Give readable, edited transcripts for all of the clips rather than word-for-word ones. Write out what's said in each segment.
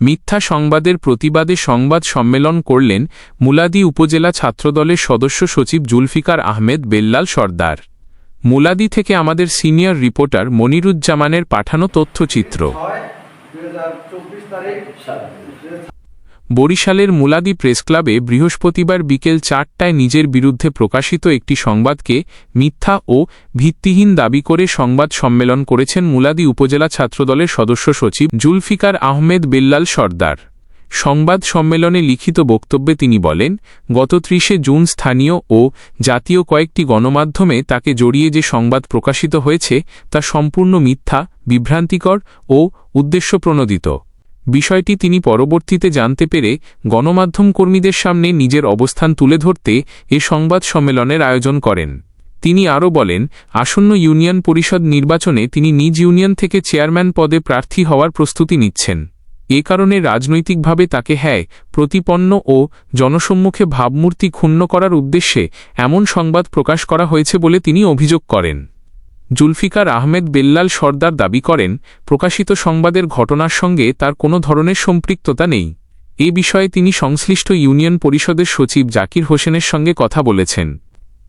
মিথ্যা সংবাদের প্রতিবাদে সংবাদ সম্মেলন করলেন মুলাদী উপজেলা ছাত্রদলের সদস্য সচিব জুলফিকার আহমেদ বেল্লাল সরদার। মুলাদী থেকে আমাদের সিনিয়র রিপোর্টার মনিরুজ্জামানের পাঠানো তথ্যচিত্র। বরিশালের মুলাদী প্রেসক্লাবে বৃহস্পতিবার বিকেল ৪টায় নিজের বিরুদ্ধে প্রকাশিত একটি সংবাদকে মিথ্যা ও ভিত্তিহীন দাবি করে সংবাদ সম্মেলন করেছেন মুলাদী উপজেলা ছাত্রদলের সদস্য সচিব জুলফিকার আহমেদ বেল্লাল সরদার। সংবাদ সম্মেলনে লিখিত বক্তব্যে তিনি বলেন, গত ৩০ জুন স্থানীয় ও জাতীয় কয়েকটি গণমাধ্যমে তাকে জড়িয়ে যে সংবাদ প্রকাশিত হয়েছে তা সম্পূর্ণ মিথ্যা, বিভ্রান্তিকর ও উদ্দেশ্যপ্রণোদিত। বিষয়টি তিনি পরবর্তীতে জানতে পেরে গণমাধ্যম কর্মীদের সামনে নিজের অবস্থান তুলে ধরতে এ সংবাদ সম্মেলনের আয়োজন করেন। তিনি আরও বলেন, আসন্ন ইউনিয়ন পরিষদ নির্বাচনে তিনি নিজ ইউনিয়ন থেকে চেয়ারম্যান পদে প্রার্থী হওয়ার প্রস্তুতি নিচ্ছেন। এ কারণে রাজনৈতিকভাবে তাকে প্রতিপন্ন ও জনসম্মুখে ভাবমূর্তি ক্ষুণ্ণ করার উদ্দেশ্যে এমন সংবাদ প্রকাশ করা হয়েছে বলে তিনি অভিযোগ করেন। জুলফিকার আহমেদ বেল্লাল সরদার দাবি করেন, প্রকাশিত সংবাদের ঘটনার সঙ্গে তার কোনো ধরনের সম্পৃক্ততা নেই। এ বিষয়ে তিনি সংশ্লিষ্ট ইউনিয়ন পরিষদের সচিব জাকির হোসেনের সঙ্গে কথা বলেছেন।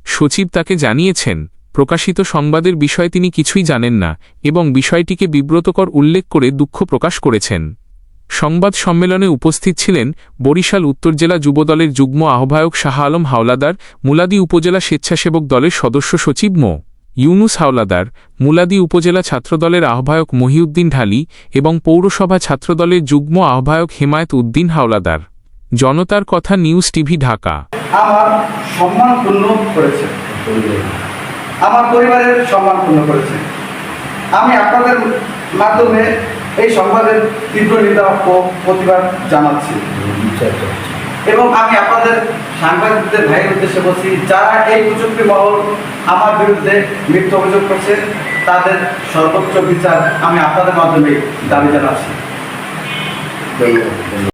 সচিব তাকে জানিয়েছেন, প্রকাশিত সংবাদের বিষয়ে তিনি কিছুই জানেন না এবং বিষয়টিকে বিব্রতকর উল্লেখ করে দুঃখ প্রকাশ করেছেন। সংবাদ সম্মেলনে উপস্থিত ছিলেন বরিশাল উত্তর জেলা যুবদলের যুগ্ম আহ্বায়ক শাহ আলম হাওলাদার, মুলাদী উপজেলা স্বেচ্ছাসেবক দলের সদস্য সচিব মো. ইউনুস হাওলাদার, মুলাদী উপজেলা ছাত্রদলের আহ্বায়ক মহিউদ্দিন ঢালী এবং পৌরসভা ছাত্রদলের যুগ্ম আহ্বায়ক হেমায়েত উদ্দিন হাওলাদার। জনতার কথা নিউজ টিভি, ঢাকা। আমার সম্মান পূর্ণ করেছে, আমার পরিবারের সম্মান পূর্ণ করেছে। আমি আপনাদের মাধ্যমে এই সংবাদের তীব্র নিন্দা ও প্রতিবাদ জানাচ্ছি এবং আমি আপনাদের সাংবাদিকদের ভাইয়ের উদ্দেশ্যে বলছি, যারা এই কুচক্রী মহল আমার বিরুদ্ধে মিথ্যা অভিযোগ করছে তাদের সর্বোচ্চ বিচার আমি আপনাদের মাধ্যমে দাবি জানাচ্ছি।